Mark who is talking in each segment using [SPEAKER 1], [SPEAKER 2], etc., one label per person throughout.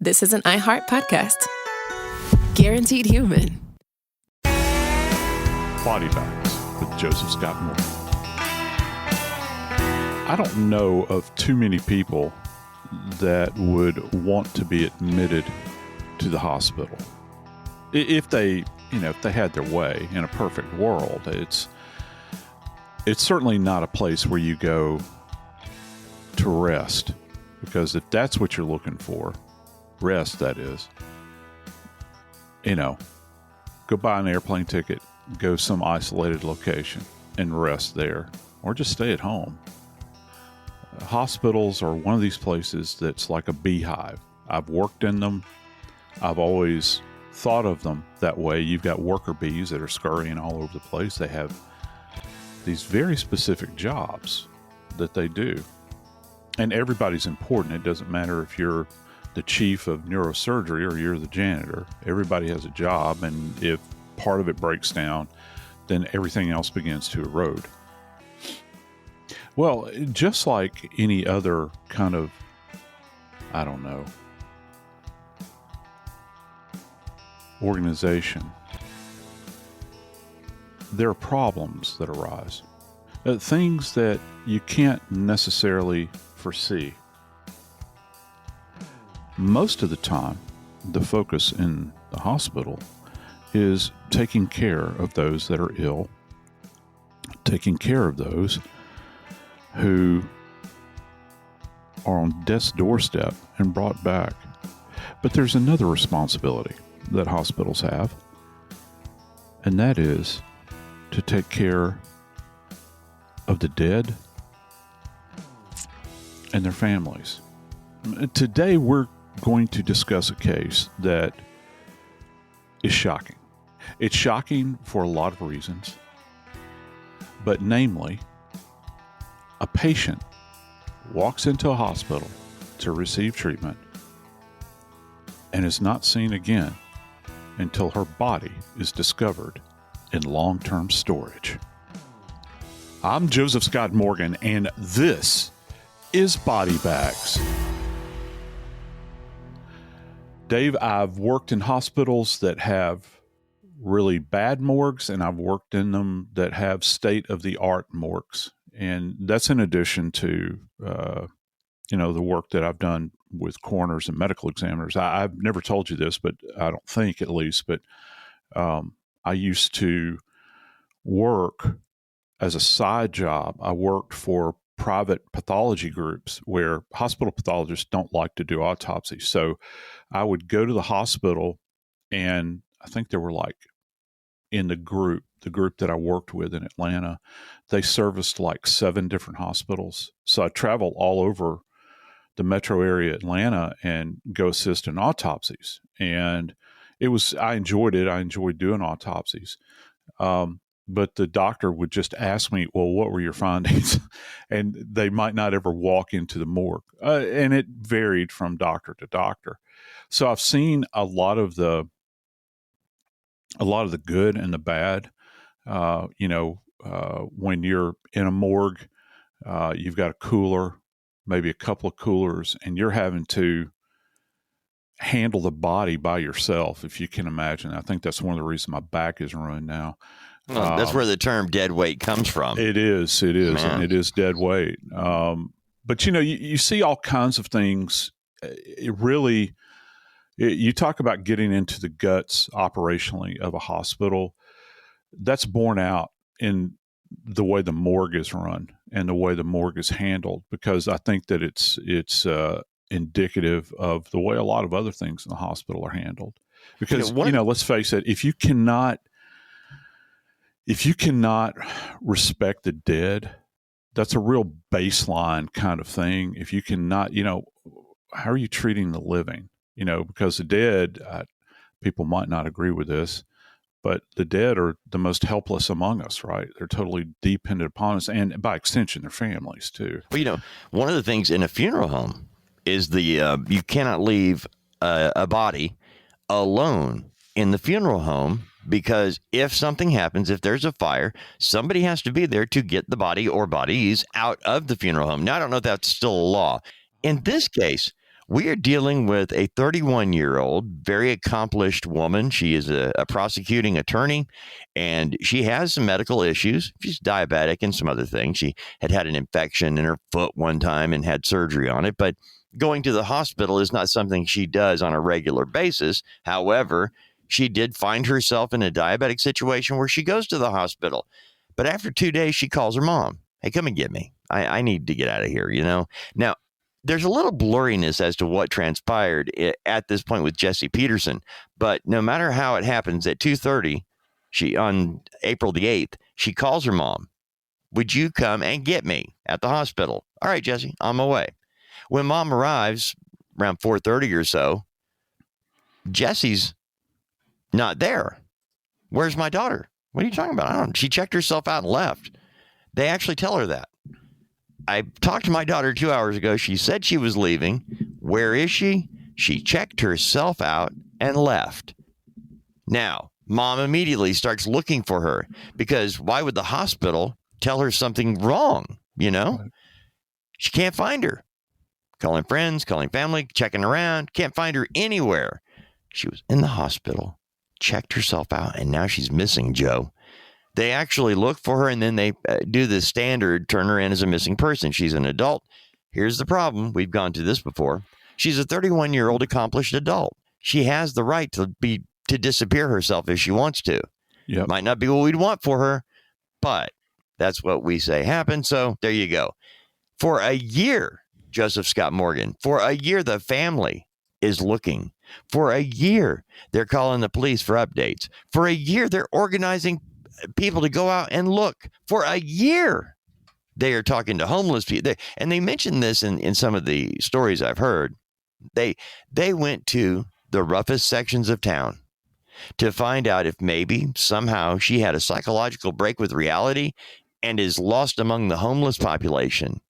[SPEAKER 1] this is an iHeart podcast. Guaranteed human.
[SPEAKER 2] Body Bags with Joseph Scott Moore. I don't know of too many people that would want to be admitted to the hospital. If they had their way in a perfect world, it's certainly not a place where you go to rest, because if that's what you're looking for, rest, that is, go buy an airplane ticket, go some isolated location and rest there, or just stay at home. Hospitals are one of these places that's like a beehive. I've worked in them. I've always thought of them that way. You've got worker bees that are scurrying all over the place. They have these very specific jobs that they do. And everybody's important. It doesn't matter if you're the chief of neurosurgery or you're the janitor. Everybody has a job, and if part of it breaks down, then everything else begins to erode. Well, just like any other kind of, organization, there are problems that arise. Things that you can't necessarily foresee. Most of the time, the focus in the hospital is taking care of those that are ill, taking care of those who are on death's doorstep and brought back. But there's another responsibility that hospitals have, and that is to take care of the dead and their families. Today, we're going to discuss a case that is shocking. It's shocking for a lot of reasons, but namely, a patient walks into a hospital to receive treatment and is not seen again until her body is discovered in long-term storage. I'm Joseph Scott Morgan, and this is Body Bags. Dave, I've worked in hospitals that have really bad morgues, and I've worked in them that have state-of-the-art morgues. And that's in addition to, the work that I've done with coroners and medical examiners. I've never told you this, but I don't think, at least, but I used to work as a side job. I worked for private pathology groups where hospital pathologists don't like to do autopsies. So I would go to the hospital, and I think there were in the group that I worked with in Atlanta, they serviced 7 different hospitals. So I travel all over the metro area Atlanta and go assist in autopsies. And I enjoyed it. I enjoyed doing autopsies. But the doctor would just ask me, well, what were your findings? And they might not ever walk into the morgue. And it varied from doctor to doctor. So I've seen a lot of the good and the bad. When you're in a morgue, you've got a cooler, maybe a couple of coolers, and you're having to handle the body by yourself, if you can imagine. I think that's one of the reasons my back is ruined now.
[SPEAKER 3] Well, that's where the term dead weight comes from.
[SPEAKER 2] It is,
[SPEAKER 3] Man.
[SPEAKER 2] and it is dead weight. But you see all kinds of things. You talk about getting into the guts operationally of a hospital. That's borne out in the way the morgue is run and the way the morgue is handled, because I think that it's indicative of the way a lot of other things in the hospital are handled. Because let's face it, if you cannot respect the dead, that's a real baseline kind of thing. If you cannot, how are you treating the living? Because the dead, people might not agree with this, but the dead are the most helpless among us, right? They're totally dependent upon us, and by extension, their families too.
[SPEAKER 3] Well, one of the things in a funeral home is you cannot leave a body alone in the funeral home, because if something happens, if there's a fire, somebody has to be there to get the body or bodies out of the funeral home. Now, I don't know if that's still a law. In this case, We are dealing with a 31-year-old, very accomplished woman. She is a prosecuting attorney, and she has some medical issues. She's diabetic and some other things. She had an infection in her foot one time and had surgery on it, but going to the hospital is not something she does on a regular basis. However, she did find herself in a diabetic situation where she goes to the hospital. But after 2 days, she calls her mom. Hey, come and get me. I need to get out of here, Now, there's a little blurriness as to what transpired at this point with Jessie Peterson. But no matter how it happens, at 2:30, on April the 8th, she calls her mom. Would you come and get me at the hospital? All right, Jessie, on my way. When mom arrives around 4:30 or so, Jessie's not there. Where's my daughter? What are you talking about? I don't know. She checked herself out and left. They actually tell her that. I talked to my daughter 2 hours ago. She said she was leaving. Where is she? She checked herself out and left. Now, mom immediately starts looking for her because why would the hospital tell her something wrong? She can't find her. Calling friends, calling family, checking around, can't find her anywhere. She was in the hospital, checked herself out, and now she's missing, Joe. They actually look for her, and then they do the standard, turn her in as a missing person. She's an adult. Here's the problem. We've gone through this before. She's a 31-year-old accomplished adult. She has the right to disappear herself if she wants to.
[SPEAKER 2] Yep.
[SPEAKER 3] Might not be what we'd want for her, but that's what we say happened. So there you go. For a year, Joseph Scott Morgan, for a year, the family is looking. For a year, they're calling the police for updates. For a year, they're organizing people to go out and look. For a year, they are talking to homeless people. And they mentioned this in some of the stories I've heard. They went to the roughest sections of town to find out if maybe somehow she had a psychological break with reality and is lost among the homeless population.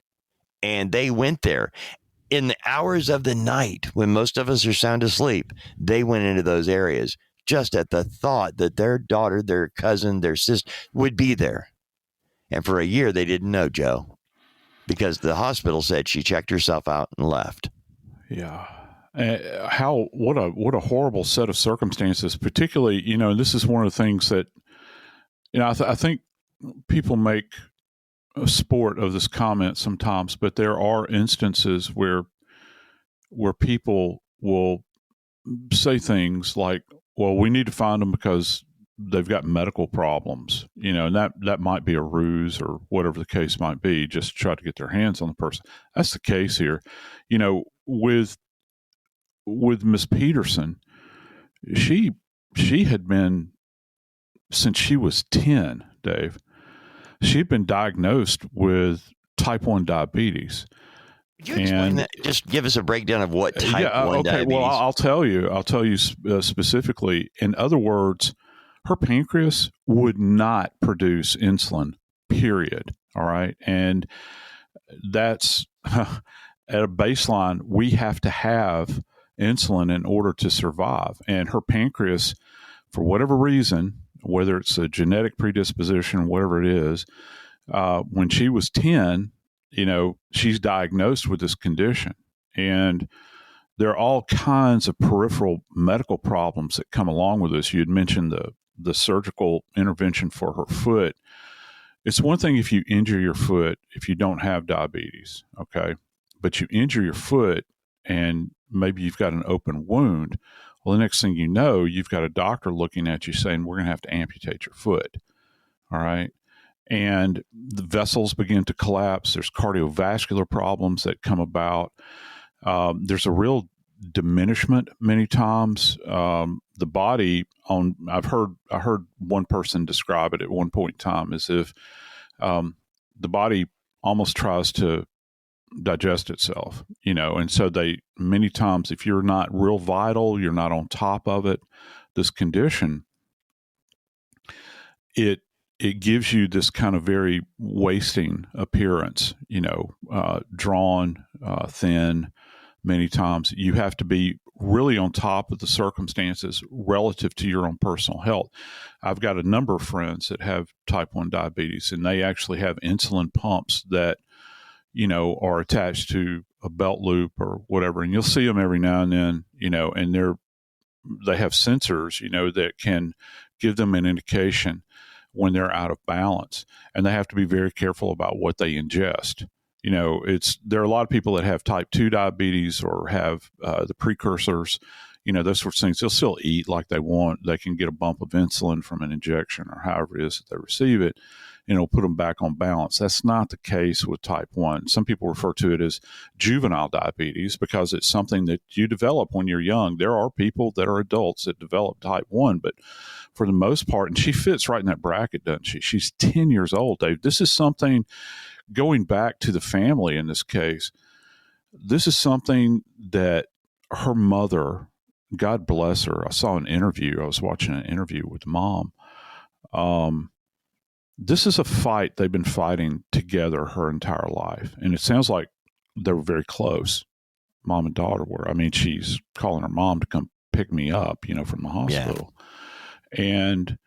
[SPEAKER 3] And they went there in the hours of the night when most of us are sound asleep. They went into those areas just at the thought that their daughter, their cousin, their sister would be there. And for a year, they didn't know, Joe, because the hospital said she checked herself out and left.
[SPEAKER 2] Yeah. What a horrible set of circumstances, particularly, this is one of the things that, I think people make a sport of this comment sometimes, but there are instances where people will say things like, well, we need to find them because they've got medical problems, and that might be a ruse or whatever the case might be, just to try to get their hands on the person. That's the case here. With Miss Peterson, she had been, since she was 10, Dave, she had been diagnosed with type 1 diabetes.
[SPEAKER 3] Could you explain that? Just give us a breakdown of what type 1 diabetes.
[SPEAKER 2] Well, I'll tell you specifically. In other words, her pancreas would not produce insulin, period. All right. And that's at a baseline. We have to have insulin in order to survive. And her pancreas, for whatever reason, whether it's a genetic predisposition, whatever it is, when she was 10, she's diagnosed with this condition. And there are all kinds of peripheral medical problems that come along with this. You had mentioned the surgical intervention for her foot. It's one thing if you injure your foot, if you don't have diabetes, okay? But you injure your foot and maybe you've got an open wound. Well, the next thing you know, you've got a doctor looking at you saying, we're going to have to amputate your foot, all right? And the vessels begin to collapse. There's cardiovascular problems that come about. There's a real diminishment many times. The body I heard one person describe it at one point in time as if the body almost tries to digest itself, and so many times, if you're not real vital, you're not on top of it, this condition, it gives you this kind of very wasting appearance, drawn, thin. Many times you have to be really on top of the circumstances relative to your own personal health. I've got a number of friends that have type 1 diabetes, and they actually have insulin pumps that, are attached to a belt loop or whatever, and you'll see them every now and then, and they have sensors, that can give them an indication when they're out of balance, and they have to be very careful about what they ingest. There are a lot of people that have type 2 diabetes or have the precursors, those sorts of things. They'll still eat like they want. They can get a bump of insulin from an injection or however it is that they receive it, and it'll put them back on balance. That's not the case with type 1. Some people refer to it as juvenile diabetes because it's something that you develop when you're young. There are people that are adults that develop type 1, but for the most part, and she fits right in that bracket, doesn't she? She's 10 years old, Dave. This is something, going back to the family in this case, this is something that her mother, God bless her. I saw an interview. I was watching an interview with mom. This is a fight they've been fighting together her entire life. And it sounds like they were very close. Mom and daughter were. I mean, she's calling her mom to come pick me up, from the hospital. Yeah. And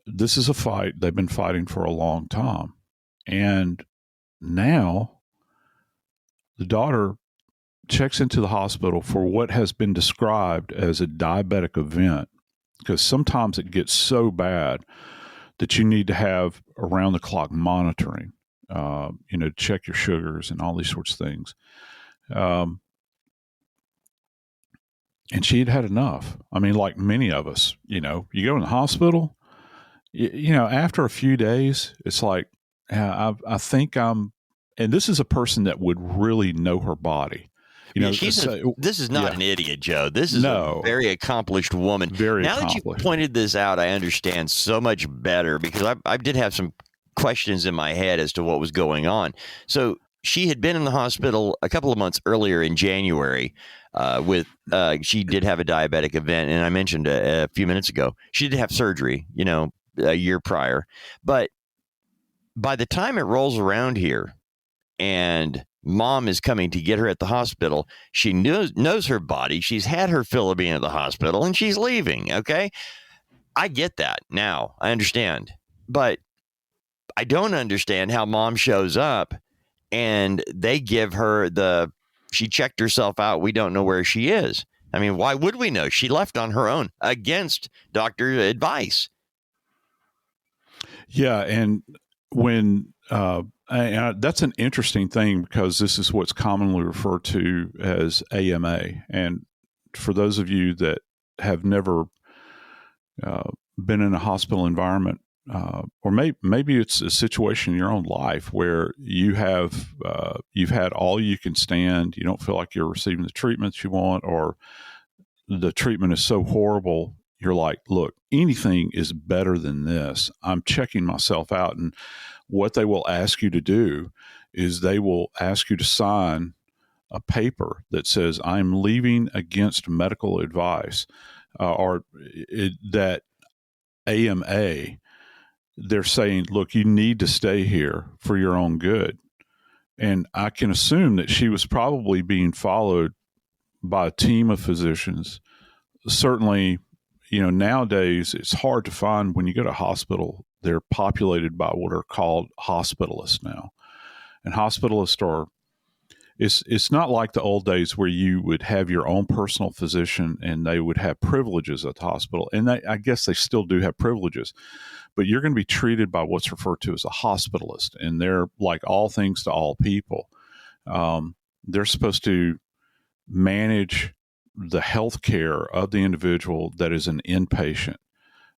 [SPEAKER 2] this is a fight they've been fighting for a long time. And now the daughter checks into the hospital for what has been described as a diabetic event, because sometimes it gets so bad that you need to have around the clock monitoring, to check your sugars and all these sorts of things. And she had enough. I mean, like many of us, you go in the hospital, after a few days, it's like, I think and this is a person that would really know her body.
[SPEAKER 3] This is not an idiot, Joe. This is a very accomplished woman. Now that you pointed this out, I understand so much better, because I did have some questions in my head as to what was going on. So she had been in the hospital a couple of months earlier in January she did have a diabetic event. And I mentioned a few minutes ago, she did have surgery, a year prior. But by the time it rolls around here and mom is coming to get her at the hospital, she knows her body. She's had her fill of being at the hospital and she's leaving. Okay. I get that now. I understand. But I don't understand how mom shows up and they give her she checked herself out. We don't know where she is. I mean, why would we know? She left on her own against doctor advice.
[SPEAKER 2] Yeah. And when, that's an interesting thing, because this is what's commonly referred to as AMA. And for those of you that have never been in a hospital environment, or maybe it's a situation in your own life where you've had all you can stand, you don't feel like you're receiving the treatments you want, or the treatment is so horrible, you're like, look, anything is better than this. I'm checking myself out. And what they will ask you to do is they will ask you to sign a paper that says, I'm leaving against medical advice, that AMA, they're saying, look, you need to stay here for your own good. And I can assume that she was probably being followed by a team of physicians. Certainly, nowadays it's hard to find, when you go to a hospital, they're populated by what are called hospitalists now. And hospitalists it's not like the old days where you would have your own personal physician and they would have privileges at the hospital. And I guess they still do have privileges, but you're going to be treated by what's referred to as a hospitalist. And they're like all things to all people. They're supposed to manage the health care of the individual that is an inpatient.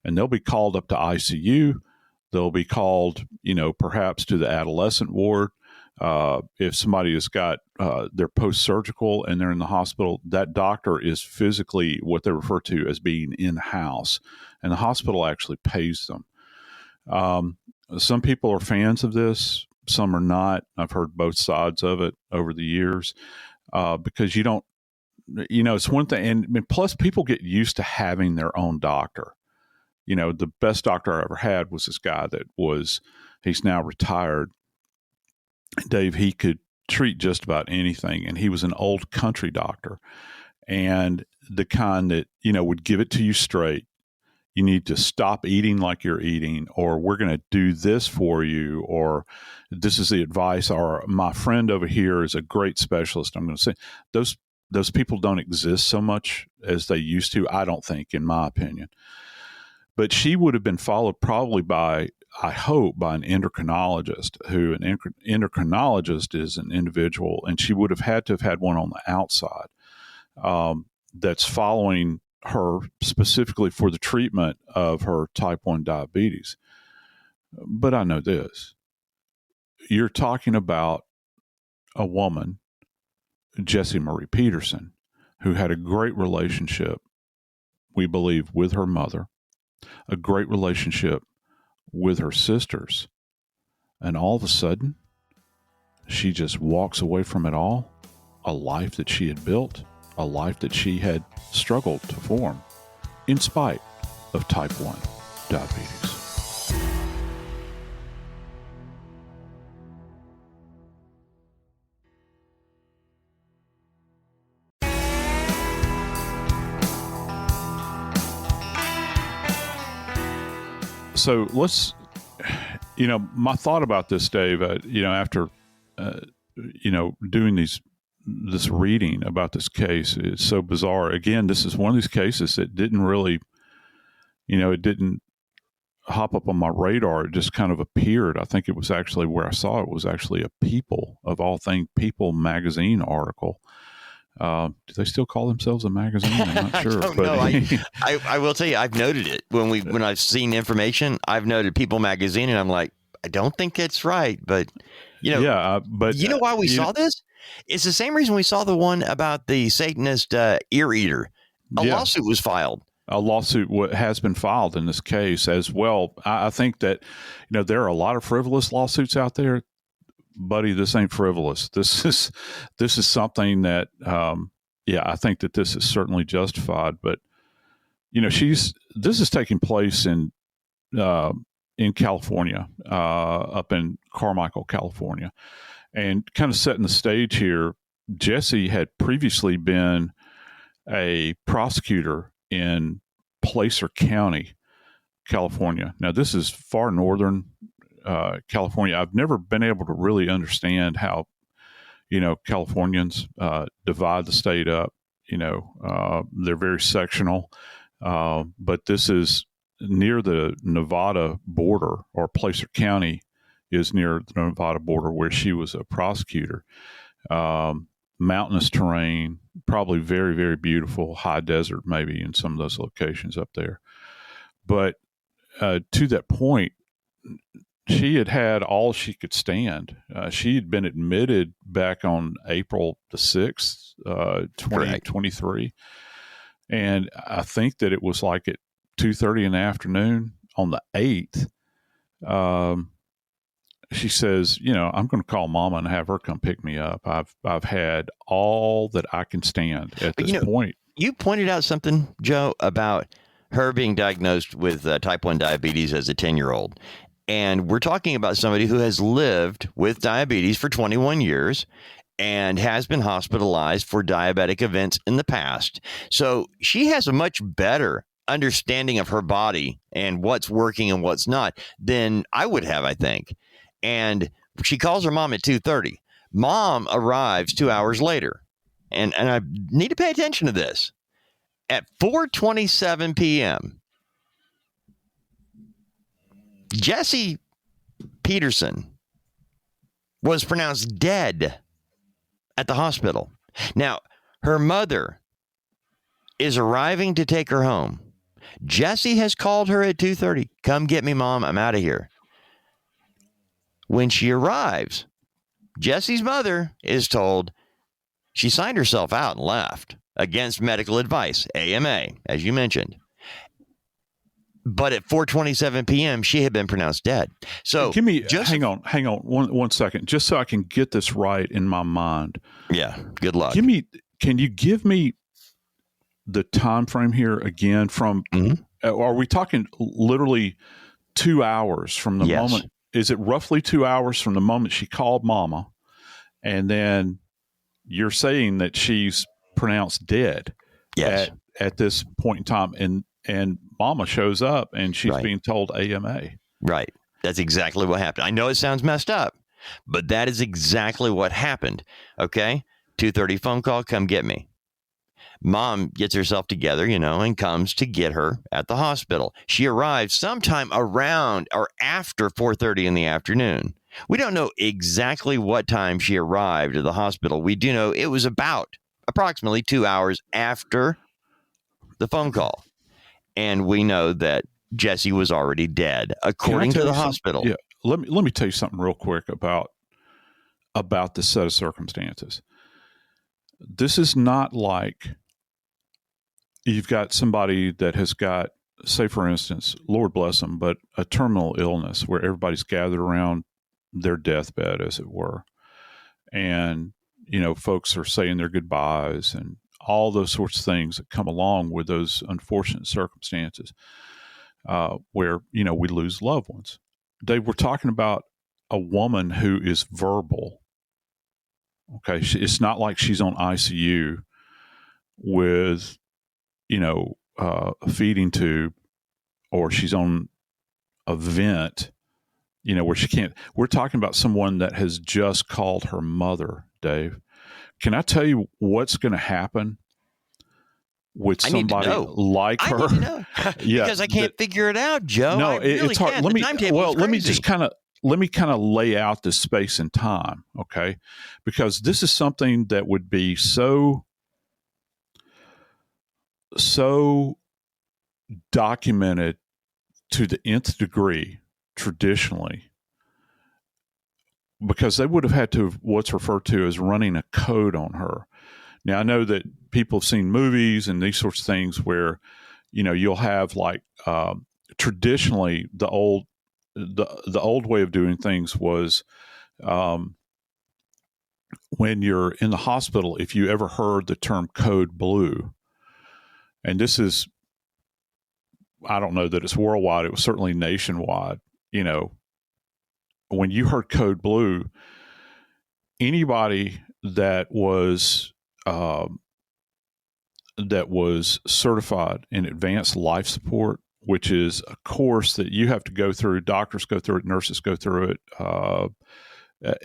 [SPEAKER 2] And they'll be called up to ICU. They'll be called, perhaps to the adolescent ward. If somebody has got their post-surgical and they're in the hospital, that doctor is physically what they refer to as being in-house, and the hospital actually pays them. Some people are fans of this. Some are not. I've heard both sides of it over the years, because you don't, it's one thing. And plus people get used to having their own doctor. The best doctor I ever had was this guy he's now retired. Dave, he could treat just about anything. And he was an old country doctor, and the kind that, would give it to you straight. you need to stop eating like you're eating, or we're going to do this for you, or this is the advice, or my friend over here is a great specialist. I'm going to say those people don't exist so much as they used to, I don't think, in my opinion. But she would have been followed probably by, I hope, by an endocrinologist, who an endocrinologist is an individual, and she would have had to have had one on the outside that's following her specifically for the treatment of her type 1 diabetes. But I know this. You're talking about a woman, Jessie Marie Peterson, who had a great relationship, we believe, with her mother, a great relationship with her sisters, and all of a sudden, she just walks away from it all, a life that she had built, a life that she had struggled to form, in spite of type 1 diabetes. So let's, my thought about this, Dave, after, doing this reading about this case, is so bizarre. Again, this is one of these cases that didn't really, it didn't hop up on my radar. It just kind of appeared. I think it was actually where I saw it was actually a People, of all things, People magazine article. Do they still call themselves a magazine? I'm not sure.
[SPEAKER 3] I will tell you, I've noted it when I've seen information. I've noted People magazine, and I'm like, I don't think that's right. But
[SPEAKER 2] but
[SPEAKER 3] you know why we saw this? It's the same reason we saw the one about the Satanist ear eater. A lawsuit was filed.
[SPEAKER 2] A lawsuit has been filed in this case as well. I think that there are a lot of frivolous lawsuits out there. Buddy, this ain't frivolous. This is something that, I think that this is certainly justified. But this is taking place in California, up in Carmichael, California, and kind of setting the stage here. Jessie had previously been a prosecutor in Placer County, California. Now, this is far northern California. I've never been able to really understand how, Californians divide the state up. They're very sectional, but this is near the Nevada border, or Placer County is near the Nevada border, where she was a prosecutor. Mountainous terrain, probably very, very beautiful, high desert maybe in some of those locations up there. But to that point, she had all she could stand. She had been admitted back on April the 6th, 2023. And I think that it was like at 2:30 in the afternoon on the 8th. She says, I'm going to call Mama and have her come pick me up. I've had all that I can stand at this point.
[SPEAKER 3] You pointed out something, Joe, about her being diagnosed with type 1 diabetes as a 10-year-old. And we're talking about somebody who has lived with diabetes for 21 years and has been hospitalized for diabetic events in the past. So she has a much better understanding of her body and what's working and what's not than I would have, I think. And she calls her mom at 2:30. Mom arrives 2 hours later. And I need to pay attention to this. At 4:27 p.m., Jessie Peterson was pronounced dead at the hospital. Now, her mother is arriving to take her home. Jessie has called her at 2:30. Come get me, Mom. I'm out of here. When she arrives, Jessie's mother is told she signed herself out and left against medical advice, AMA, as you mentioned. But at 4:27 p.m., she had been pronounced dead. So
[SPEAKER 2] hang on one second, just so I can get this right in my mind.
[SPEAKER 3] Yeah, good luck.
[SPEAKER 2] Can you give me the time frame here again? From are we talking literally 2 hours from the moment? Is it roughly 2 hours from the moment she called Mama, and then you're saying that she's pronounced dead?
[SPEAKER 3] Yes.
[SPEAKER 2] At this point in time, and mama shows up and she's
[SPEAKER 3] Right.
[SPEAKER 2] being told AMA.
[SPEAKER 3] Right. That's exactly what happened. I know it sounds messed up, but that is exactly what happened. Okay. 2:30 phone call, come get me. Mom gets herself together, and comes to get her at the hospital. She arrives sometime around or after 4:30 in the afternoon. We don't know exactly what time she arrived at the hospital. We do know it was about approximately 2 hours after the phone call. And we know that Jessie was already dead, according to the hospital.
[SPEAKER 2] Yeah. Let me tell you something real quick about this set of circumstances. This is not like you've got somebody that has got, say, for instance, Lord bless them, but a terminal illness where everybody's gathered around their deathbed, as it were. And, folks are saying their goodbyes and all those sorts of things that come along with those unfortunate circumstances where, we lose loved ones. Dave, we're talking about a woman who is verbal. Okay. It's not like she's on ICU with, a feeding tube, or she's on a vent, where she can't. We're talking about someone that has just called her mother, Dave. Can I tell you what's going to happen with somebody like her?
[SPEAKER 3] I need to know. Because I can't figure it out, Joe.
[SPEAKER 2] No, it's hard.
[SPEAKER 3] Can't.
[SPEAKER 2] Let me kind of lay out the space and time, okay? Because this is something that would be so documented to the nth degree traditionally, because they would have had to what's referred to as running a code on her. Now, I know that people have seen movies and these sorts of things where, you'll have like traditionally the old way of doing things was when you're in the hospital, if you ever heard the term code blue, and this is, I don't know that it's worldwide, it was certainly nationwide, when you heard code blue, anybody that was certified in advanced life support, which is a course that you have to go through, doctors go through it, nurses go through it,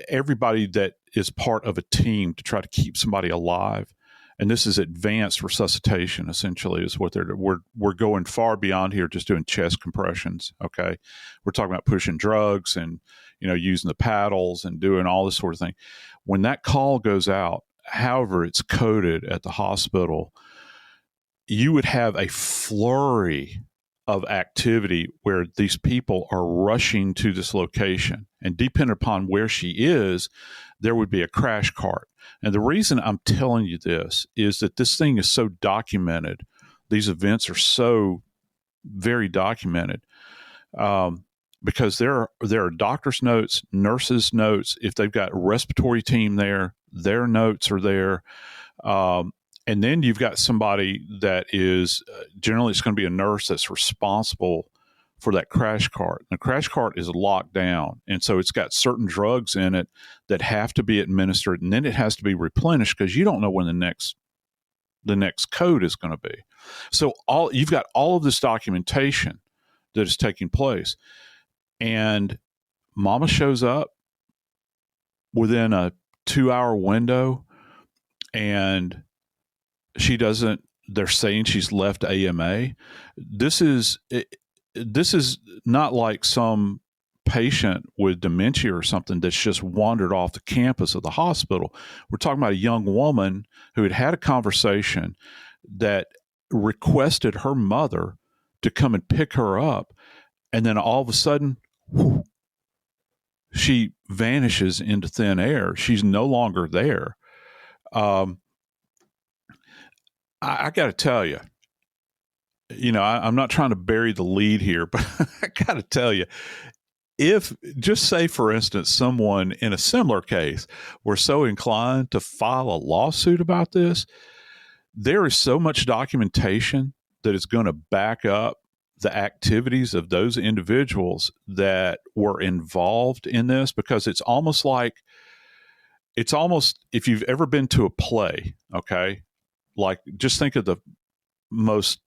[SPEAKER 2] everybody that is part of a team to try to keep somebody alive. And this is advanced resuscitation, essentially, is what we're going far beyond here just doing chest compressions, okay? We're talking about pushing drugs and, using the paddles and doing all this sort of thing. When that call goes out, however it's coded at the hospital, you would have a flurry of activity where these people are rushing to this location. And depending upon where she is, there would be a crash cart. And the reason I'm telling you this is that this thing is so documented. These events are so very documented because there are doctor's notes, nurses' notes. If they've got a respiratory team there, their notes are there. And then you've got somebody that is generally it's going to be a nurse that's responsible for that crash cart. The crash cart is locked down, and so it's got certain drugs in it that have to be administered, and then it has to be replenished because you don't know when the next code is going to be. So you've got all of this documentation that is taking place, and mama shows up within a 2-hour window, and they're saying she's left AMA. This is not like some patient with dementia or something that's just wandered off the campus of the hospital. We're talking about a young woman who had a conversation that requested her mother to come and pick her up. And then all of a sudden, she vanishes into thin air. She's no longer there. I got to tell you, I'm not trying to bury the lead here, but I got to tell you, if just say, for instance, someone in a similar case were so inclined to file a lawsuit about this, there is so much documentation that is going to back up the activities of those individuals that were involved in this, because it's almost if you've ever been to a play, okay, like just think of the most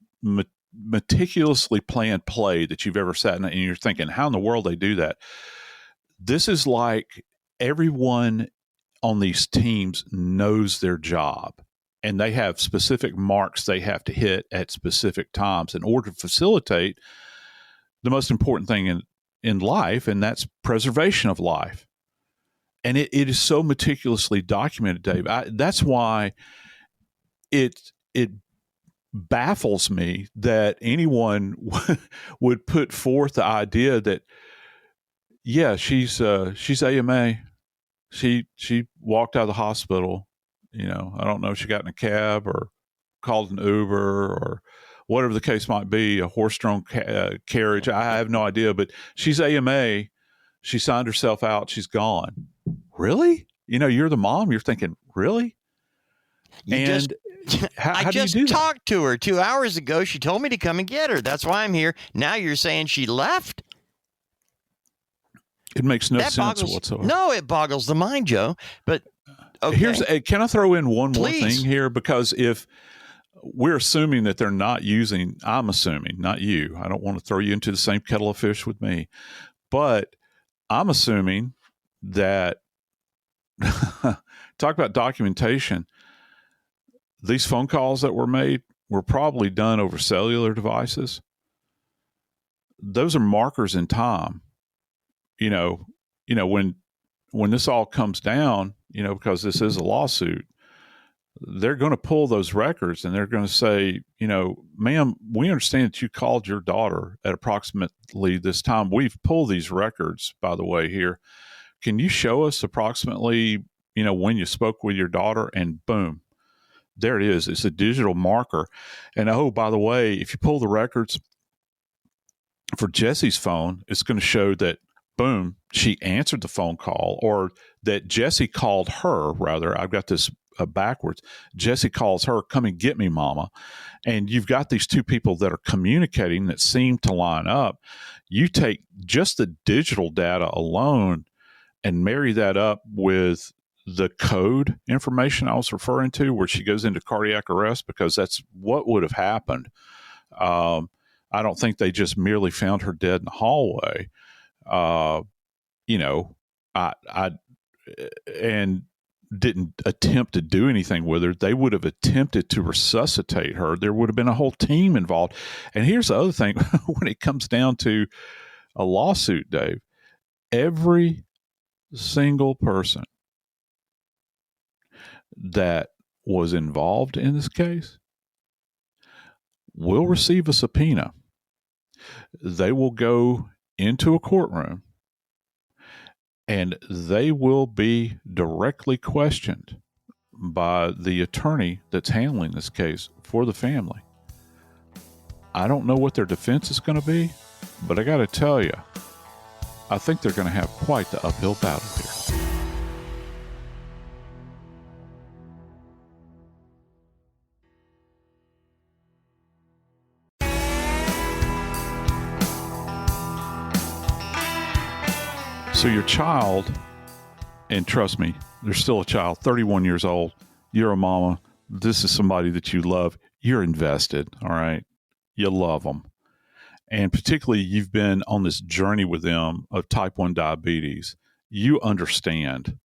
[SPEAKER 2] meticulously planned play that you've ever sat in, and you're thinking, how in the world they do that? This is like everyone on these teams knows their job, and they have specific marks they have to hit at specific times in order to facilitate the most important thing in life, and that's preservation of life. And it is so meticulously documented, Dave. That's why it baffles me that anyone would put forth the idea that, yeah, she's AMA. She walked out of the hospital. I don't know if she got in a cab or called an Uber or whatever the case might be, a horse-drawn carriage. I have no idea, but she's AMA. She signed herself out. She's gone. Really? You're the mom. You're thinking, really?
[SPEAKER 3] I just talked to her 2 hours ago. She told me to come and get her. That's why I'm here. Now you're saying she left?
[SPEAKER 2] It makes no sense whatsoever.
[SPEAKER 3] No, it boggles the mind, Joe. But okay.
[SPEAKER 2] Can I throw in one more
[SPEAKER 3] Please.
[SPEAKER 2] thing here? Because if we're assuming that they're not using, I'm assuming, not you. I don't want to throw you into the same kettle of fish with me. But I'm assuming that, talk about documentation, these phone calls that were made were probably done over cellular devices. Those are markers in time. When this all comes down, because this is a lawsuit, they're going to pull those records and they're going to say, ma'am, we understand that you called your daughter at approximately this time. We've pulled these records, by the way, here. Can you show us approximately, when you spoke with your daughter? And boom, there it is. It's a digital marker. And oh, by the way, if you pull the records for Jessie's phone, it's going to show that, boom, she answered the phone call, or that Jessie called her, rather. I've got this backwards. Jessie calls her, come and get me, mama. And you've got these two people that are communicating that seem to line up. You take just the digital data alone and marry that up with the code information I was referring to, where she goes into cardiac arrest, because that's what would have happened. I don't think they just merely found her dead in the hallway. And didn't attempt to do anything with her. They would have attempted to resuscitate her. There would have been a whole team involved. And here's the other thing, when it comes down to a lawsuit, Dave, every single person that was involved in this case will receive a subpoena. They will go into a courtroom and they will be directly questioned by the attorney that's handling this case for the family. I don't know what their defense is going to be, but I got to tell you, I think they're going to have quite the uphill battle here. So your child, and trust me, they're still a child, 31 years old. You're a mama. This is somebody that you love. You're invested, all right? You love them. And particularly, you've been on this journey with them of type 1 diabetes. You understand,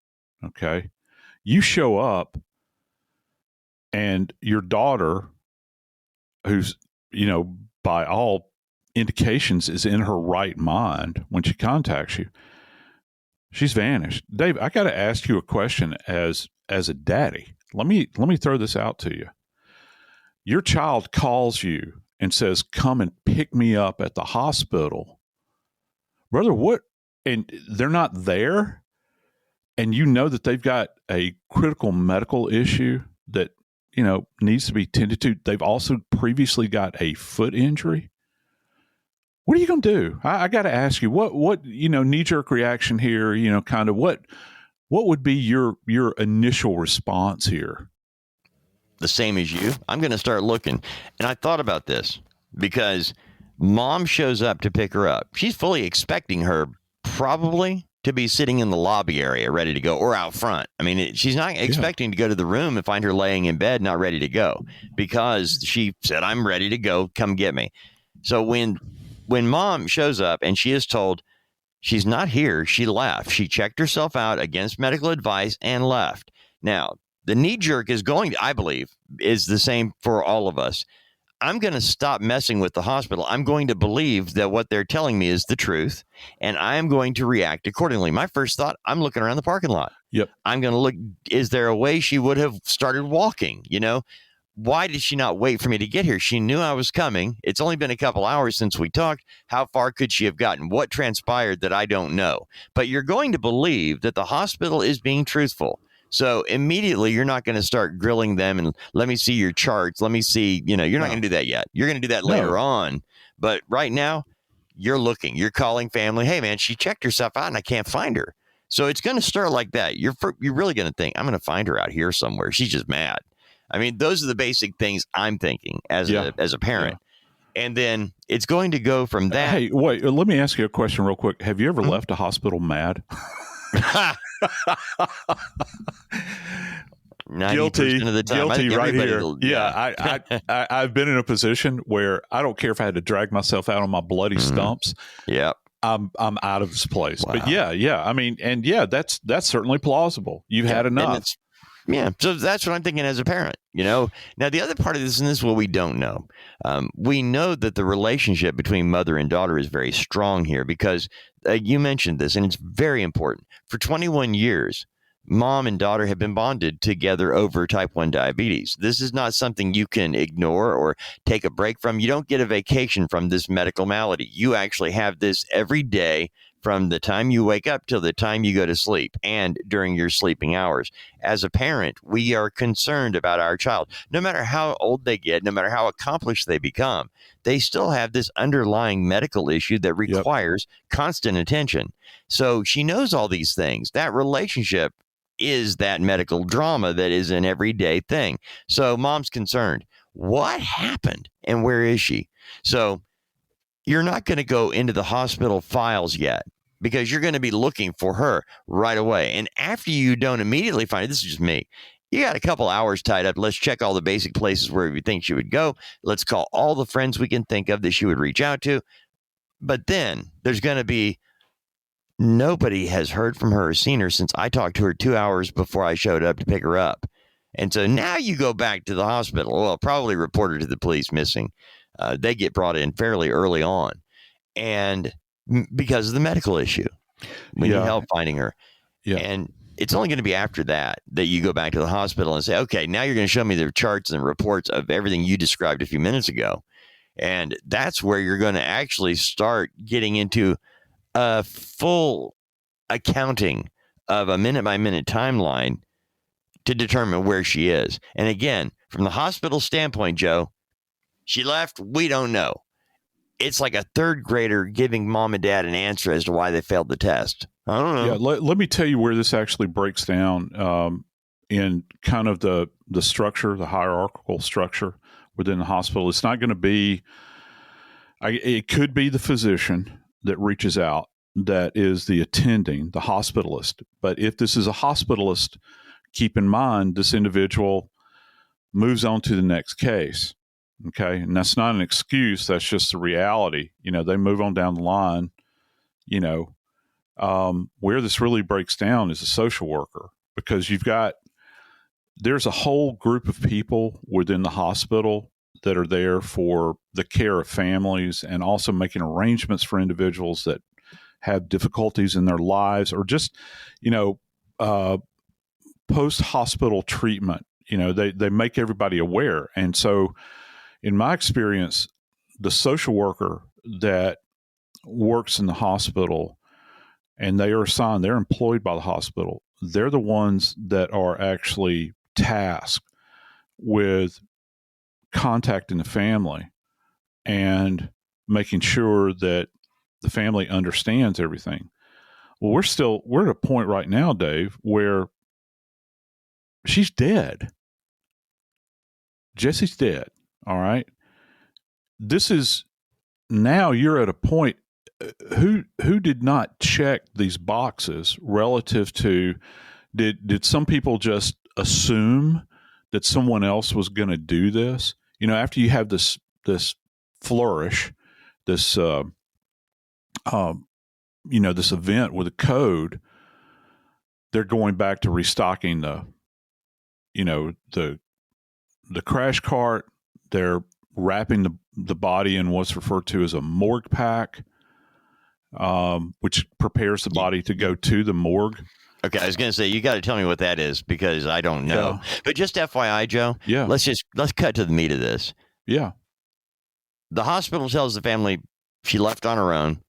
[SPEAKER 2] okay? You show up, and your daughter, who's, by all indications is in her right mind when she contacts you, she's vanished. Dave, I got to ask you a question as a daddy. Let me throw this out to you. Your child calls you and says, come and pick me up at the hospital. Brother, what? And they're not there? And you know that they've got a critical medical issue that, needs to be tended to. They've also previously got a foot injury. What are you going to do? I got to ask you, what knee-jerk reaction here, kind of what would be your initial response here?
[SPEAKER 3] The same as you. I'm going to start looking. And I thought about this because mom shows up to pick her up. She's fully expecting her probably to be sitting in the lobby area ready to go or out front. I mean, she's not expecting to go to the room and find her laying in bed, not ready to go, because she said, I'm ready to go. Come get me. So when mom shows up and she is told she's not here, she left. She checked herself out against medical advice and left. Now, the knee jerk is going to, I believe, is the same for all of us. I'm going to stop messing with the hospital. I'm going to believe that what they're telling me is the truth, and I am going to react accordingly. My first thought, I'm looking around the parking lot.
[SPEAKER 2] Yep.
[SPEAKER 3] I'm going to look, is there a way she would have started walking? You know, why did she not wait for me to get here? She knew I was coming. It's only been a couple hours since we talked. How far could she have gotten? What transpired that I don't know? But you're going to believe that the hospital is being truthful. So immediately you're not going to start grilling them and let me see your charts. Let me see, you're not going to do that yet. You're going to do that later on. But right now you're looking, you're calling family. Hey man, she checked herself out and I can't find her. So it's going to start like that. You're really going to think I'm going to find her out here somewhere. She's just mad. I mean, those are the basic things I'm thinking as a parent. Yeah. And then it's going to go from that.
[SPEAKER 2] Hey, wait, let me ask you a question real quick. Have you ever left a hospital mad?
[SPEAKER 3] Guilty
[SPEAKER 2] of the time. Guilty right here. I've been in a position where I don't care if I had to drag myself out on my bloody stumps.
[SPEAKER 3] Yeah.
[SPEAKER 2] I'm out of this place.
[SPEAKER 3] Wow.
[SPEAKER 2] But I mean, and that's certainly plausible. You've had enough.
[SPEAKER 3] Yeah. So that's what I'm thinking as a parent, Now, the other part of this, and this is what we don't know. We know that the relationship between mother and daughter is very strong here because you mentioned this, and it's very important. For 21 years, mom and daughter have been bonded together over type 1 diabetes. This is not something you can ignore or take a break from. You don't get a vacation from this medical malady. You actually have this every day from the time you wake up till the time you go to sleep and during your sleeping hours. As a parent, we are concerned about our child. No matter how old they get, no matter how accomplished they become, they still have this underlying medical issue that requires constant attention. So she knows all these things. That relationship is that medical drama that is an everyday thing. So mom's concerned. What happened and where is she? So you're not going to go into the hospital files yet because you're going to be looking for her right away. And after you don't immediately find it, this is just me. You got a couple hours tied up. Let's check all the basic places where we think she would go. Let's call all the friends we can think of that she would reach out to. But then there's going to be nobody has heard from her or seen her since I talked to her 2 hours before I showed up to pick her up. And so now you go back to the hospital. Well, probably report her to the police missing. They get brought in fairly early on. And because of the medical issue, we need help finding her. Yeah. And it's only going to be after that you go back to the hospital and say, okay, now you're going to show me the charts and reports of everything you described a few minutes ago. And that's where you're going to actually start getting into a full accounting of a minute by minute timeline to determine where she is. And again, from the hospital standpoint, Joe, she left. We don't know. It's like a third grader giving mom and dad an answer as to why they failed the test. I don't know.
[SPEAKER 2] Yeah, let me tell you where this actually breaks down in kind of the structure, the hierarchical structure within the hospital. It's not going to be, it could be the physician that reaches out, that is the attending, the hospitalist. But if this is a hospitalist, keep in mind this individual moves on to the next case. Okay. And that's not an excuse. That's just the reality. They move on down the line. Where this really breaks down is a social worker, because there's a whole group of people within the hospital that are there for the care of families and also making arrangements for individuals that have difficulties in their lives or just, post-hospital treatment. They make everybody aware. And so in my experience, the social worker that works in the hospital and they are assigned, they're employed by the hospital, they're the ones that are actually tasked with contacting the family and making sure that the family understands everything. Well, we're at a point right now, Dave, where she's dead. Jessie's dead. All right. This is now you're at a point who did not check these boxes relative to did some people just assume that someone else was going to do this? After you have this flourish, this this event with a code, they're going back to restocking the crash cart. They're wrapping the body in what's referred to as a morgue pack, which prepares the body to go to the morgue.
[SPEAKER 3] Okay, I was going to say, you got to tell me what that is, because I don't know.
[SPEAKER 2] Yeah.
[SPEAKER 3] But just FYI, Joe, let's cut to the meat of this.
[SPEAKER 2] Yeah.
[SPEAKER 3] The hospital tells the family she left on her own,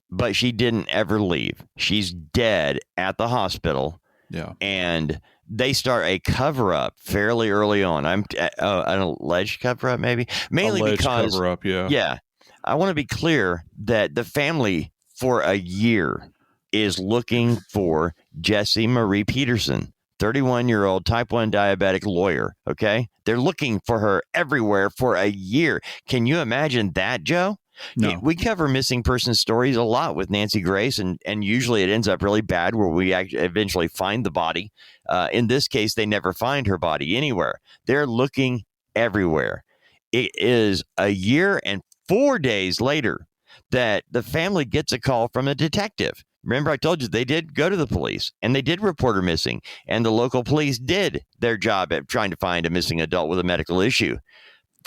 [SPEAKER 3] but she didn't ever leave. She's dead at the hospital.
[SPEAKER 2] Yeah.
[SPEAKER 3] And they start a cover-up fairly early on. An alleged cover-up, maybe? Mainly
[SPEAKER 2] alleged
[SPEAKER 3] because...
[SPEAKER 2] cover-up, yeah.
[SPEAKER 3] Yeah. I want to be clear that the family, for a year, is looking for Jessie Marie Peterson, 31-year-old type 1 diabetic lawyer, okay? They're looking for her everywhere for a year. Can you imagine that, Joe?
[SPEAKER 2] No.
[SPEAKER 3] We cover missing person stories a lot with Nancy Grace, and usually it ends up really bad where we eventually find the body. In this case, they never find her body anywhere. They're looking everywhere. It is a year and 4 days later that the family gets a call from a detective. Remember, I told you they did go to the police and they did report her missing, and the local police did their job at trying to find a missing adult with a medical issue.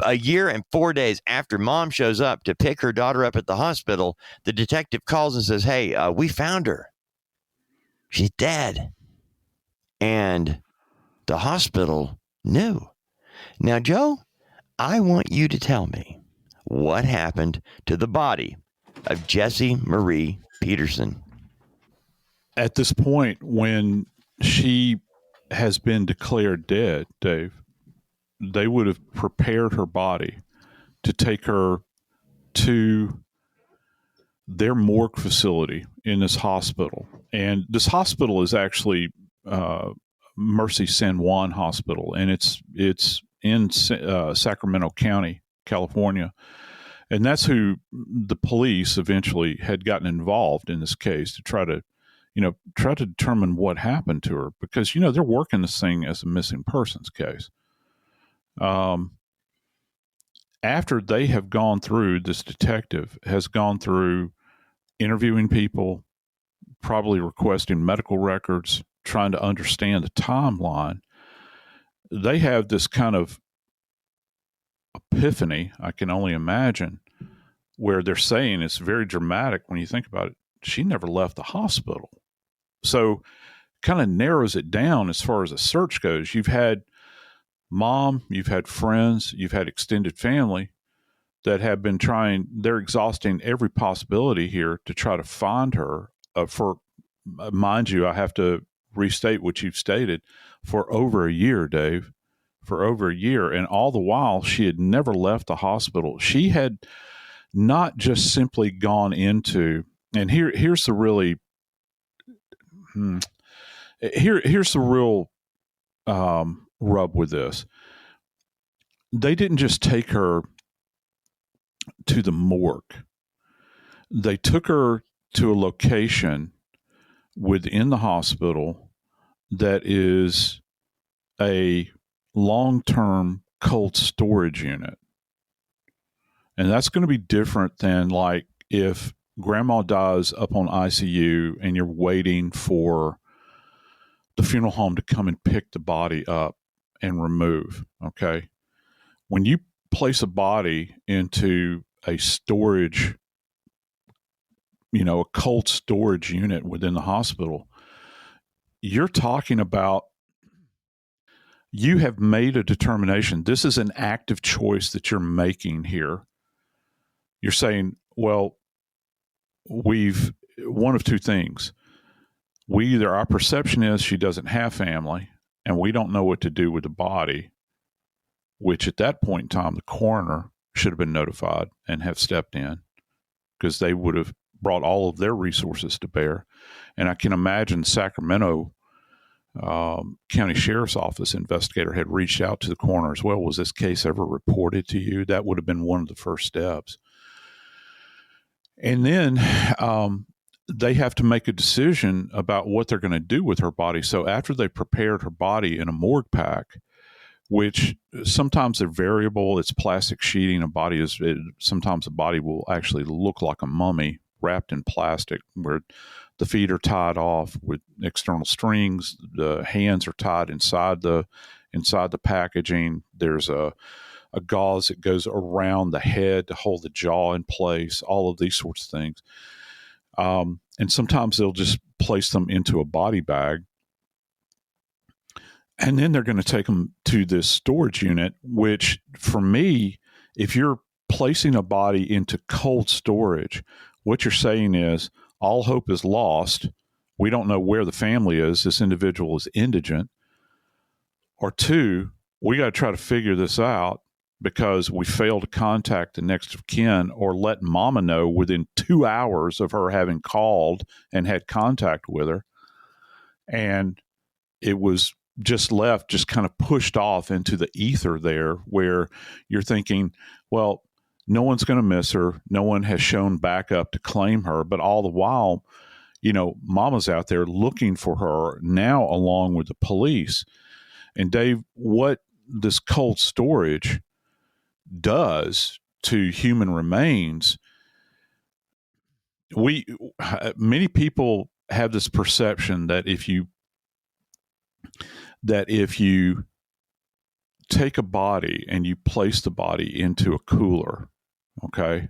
[SPEAKER 3] A year and 4 days after mom shows up to pick her daughter up at the hospital, the detective calls and says, hey, we found her. She's dead. And the hospital knew. Now, Joe, I want you to tell me what happened to the body of Jessie Marie Peterson.
[SPEAKER 2] At this point, when she has been declared dead, Dave, they would have prepared her body to take her to their morgue facility in this hospital. And this hospital is actually Mercy San Juan Hospital, and it's in Sacramento County, California. And that's who the police eventually had gotten involved in this case to try to determine what happened to her, because, they're working this thing as a missing persons case. After they have gone through, this detective has gone through interviewing people, probably requesting medical records, trying to understand the timeline, they have this kind of epiphany, I can only imagine, where they're saying, it's very dramatic when you think about it, she never left the hospital. So kind of narrows it down as far as a search goes. You've had mom, you've had friends, you've had extended family that have been trying, they're exhausting every possibility here to try to find her mind you, I have to restate what you've stated, for over a year, Dave, for over a year. And all the while, she had never left the hospital. She had not just simply gone into, and here's the really, here's the real rub with this. They didn't just take her to the morgue. They took her to a location within the hospital that is a long-term cold storage unit. And that's going to be different than like if grandma dies up on ICU and you're waiting for the funeral home to come and pick the body up and remove. Okay. When you place a body into a storage, a cold storage unit within the hospital, you're talking about, you have made a determination. This is an active choice that you're making here. You're saying, well, one of two things. Our perception is she doesn't have family and we don't know what to do with the body, which at that point in time, the coroner should have been notified and have stepped in, because they would have brought all of their resources to bear. And I can imagine Sacramento County Sheriff's Office investigator had reached out to the coroner as well. Was this case ever reported to you? That would have been one of the first steps. And then they have to make a decision about what they're going to do with her body. So after they prepared her body in a morgue pack, which sometimes they're variable, it's plastic sheeting. Sometimes a body will actually look like a mummy wrapped in plastic, where the feet are tied off with external strings, the hands are tied inside the packaging. There's a gauze that goes around the head to hold the jaw in place, all of these sorts of things. And sometimes they'll just place them into a body bag. And then they're going to take them to this storage unit, which for me, if you're placing a body into cold storage, what you're saying is all hope is lost. We don't know where the family is. This individual is indigent. Or two, we got to try to figure this out because we failed to contact the next of kin or let mama know within 2 hours of her having called and had contact with her. And it was just kind of pushed off into the ether there, where you're thinking, well, no one's going to miss her. No one has shown back up to claim her. But all the while, mama's out there looking for her now along with the police. And Dave, what this cold storage does to human remains, many people have this perception that if you take a body and you place the body into a cooler, okay,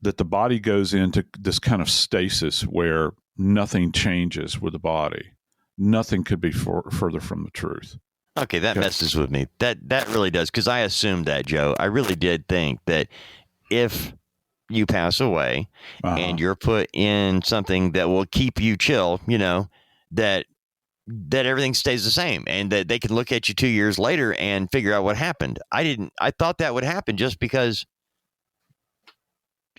[SPEAKER 2] that the body goes into this kind of stasis where nothing changes with the body. Nothing could be further from the truth.
[SPEAKER 3] Okay, that messes with me. That really does, because I assumed that, Joe. I really did think that if you pass away and you're put in something that will keep you chill, that everything stays the same and that they can look at you 2 years later and figure out what happened. I thought that would happen just because,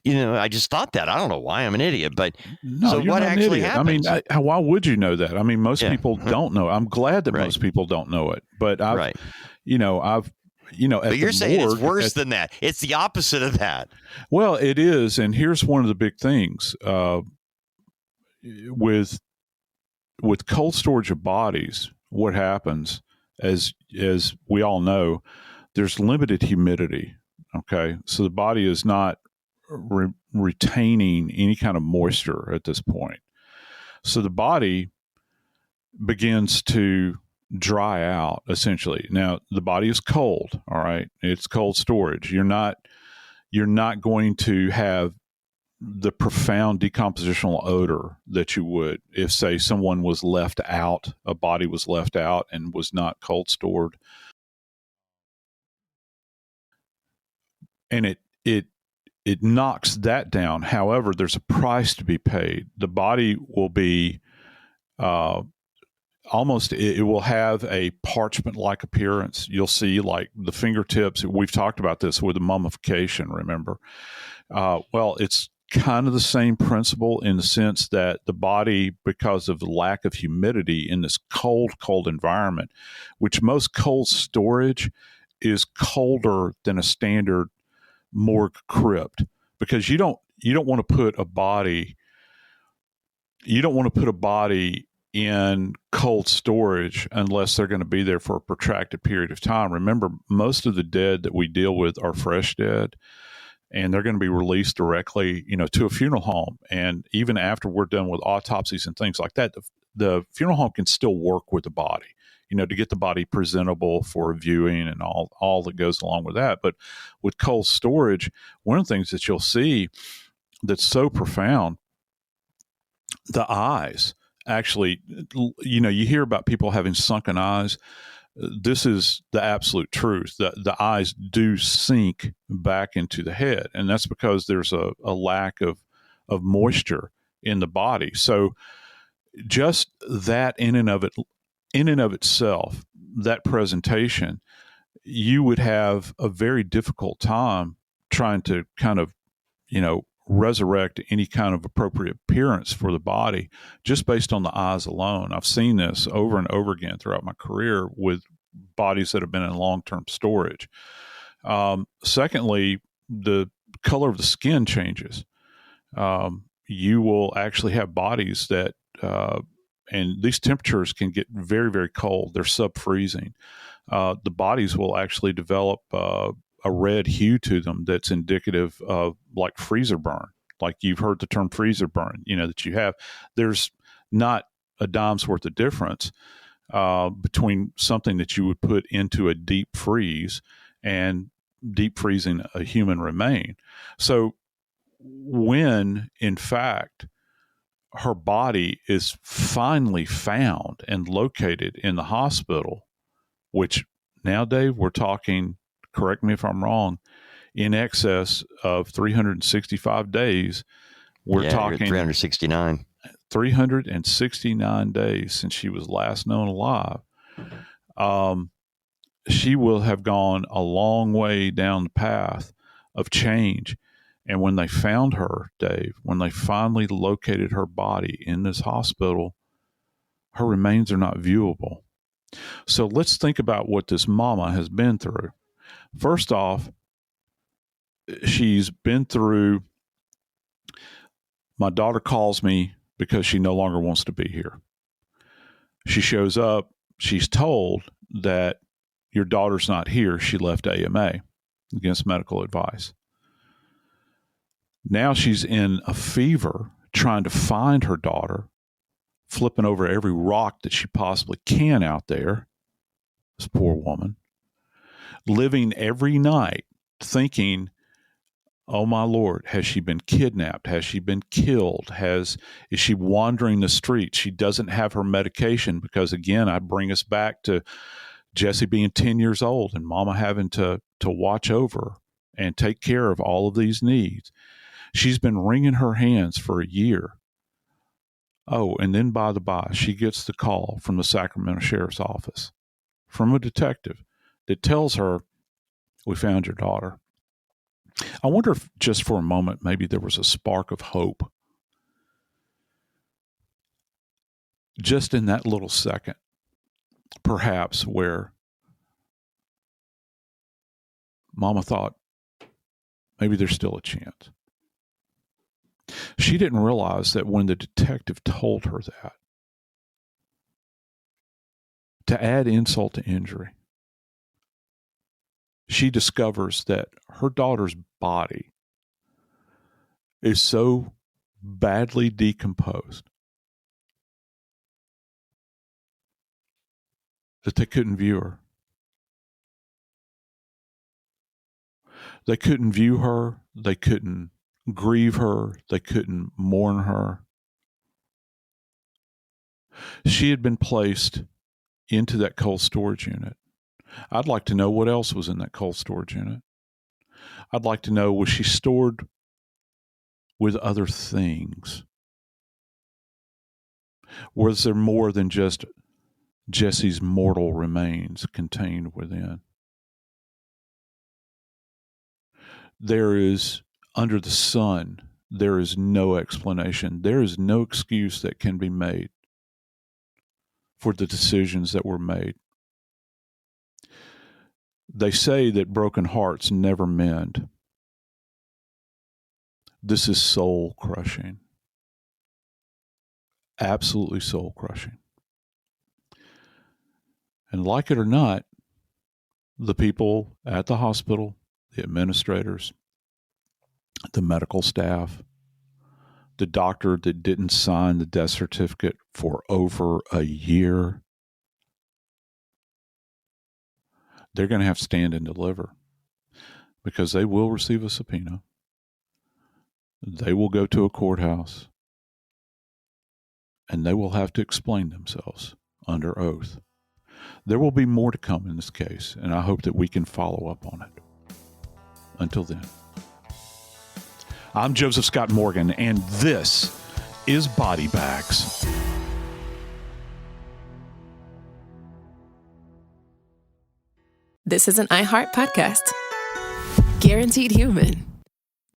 [SPEAKER 3] I just thought that. I don't know why. I'm an idiot, but
[SPEAKER 2] no,
[SPEAKER 3] so what actually happens?
[SPEAKER 2] I mean, why would you know that? I mean, most people don't know. I'm glad that most people don't know it, but but
[SPEAKER 3] you're saying it's worse than that. It's the opposite of that.
[SPEAKER 2] Well, it is. And here's one of the big things, with cold storage of bodies, what happens, as we all know, there's limited humidity. Okay. So the body is not retaining any kind of moisture at this point. So the body begins to dry out, essentially. Now, the body is cold. All right. It's cold storage. You're not going to have the profound decompositional odor that you would if, say, someone was left out, a body was left out and was not cold stored. And it knocks that down. However, there's a price to be paid. The body will be it will have a parchment-like appearance. You'll see like the fingertips. We've talked about this with the mummification, remember? Well, it's kind of the same principle in the sense that the body, because of the lack of humidity in this cold environment, which most cold storage is colder than a standard morgue crypt, because you don't want to put a body in cold storage unless they're going to be there for a protracted period of time. Remember, most of the dead that we deal with are fresh dead, and they're going to be released directly, to a funeral home. And even after we're done with autopsies and things like that, the funeral home can still work with the body, to get the body presentable for viewing and all that goes along with that. But with cold storage, one of the things that you'll see that's so profound, the eyes actually, you hear about people having sunken eyes. This is the absolute truth. The eyes do sink back into the head, and that's because there's a lack of moisture in the body. So just that in and of itself, that presentation, you would have a very difficult time trying to kind of, resurrect any kind of appropriate appearance for the body just based on the eyes alone. I've seen this over and over again throughout my career with bodies that have been in long-term storage. Secondly, the color of the skin changes. You will actually have bodies that, and these temperatures can get very, very cold. They're sub-freezing. The bodies will actually develop a red hue to them that's indicative of like freezer burn. Like you've heard the term freezer burn, that you have. There's not a dime's worth of difference between something that you would put into a deep freeze and deep freezing a human remain. So when, in fact, her body is finally found and located in the hospital, which now, Dave, we're talking, correct me if I'm wrong, in excess of 365 days. We're talking
[SPEAKER 3] 369.
[SPEAKER 2] 369 days since she was last known alive. She will have gone a long way down the path of change. And when they found her, Dave, when they finally located her body in this hospital, her remains are not viewable. So let's think about what this mama has been through. First off, she's been through, my daughter calls me because she no longer wants to be here. She shows up, she's told that your daughter's not here. She left AMA against medical advice. Now she's in a fever trying to find her daughter, flipping over every rock that she possibly can out there. This poor woman, living every night thinking, oh my Lord, has she been kidnapped? Has she been killed? Is she wandering the streets? She doesn't have her medication because, again, I bring us back to Jessie being 10 years old and mama having to watch over and take care of all of these needs. She's been wringing her hands for a year. Oh, and then by the by, she gets the call from the Sacramento Sheriff's Office from a detective that tells her, we found your daughter. I wonder if just for a moment, maybe there was a spark of hope just in that little second, perhaps, where mama thought maybe there's still a chance. She didn't realize that when the detective told her that, to add insult to injury, she discovers that her daughter's body is so badly decomposed that they couldn't view her. They couldn't view her. They couldn't grieve her. They couldn't mourn her. She had been placed into that cold storage unit. I'd like to know what else was in that cold storage unit. I'd like to know, was she stored with other things? Was there more than just Jessie's mortal remains contained within? There is, under the sun, there is no explanation. There is no excuse that can be made for the decisions that were made. They say that broken hearts never mend. This is soul crushing. Absolutely soul crushing. And like it or not, the people at the hospital, the administrators, the medical staff, the doctor that didn't sign the death certificate for over a year, they're going to have to stand and deliver because they will receive a subpoena. They will go to a courthouse and they will have to explain themselves under oath. There will be more to come in this case, and I hope that we can follow up on it. Until then, I'm Joseph Scott Morgan, and this is Body Bags.
[SPEAKER 1] This is an iHeart podcast. Guaranteed Human.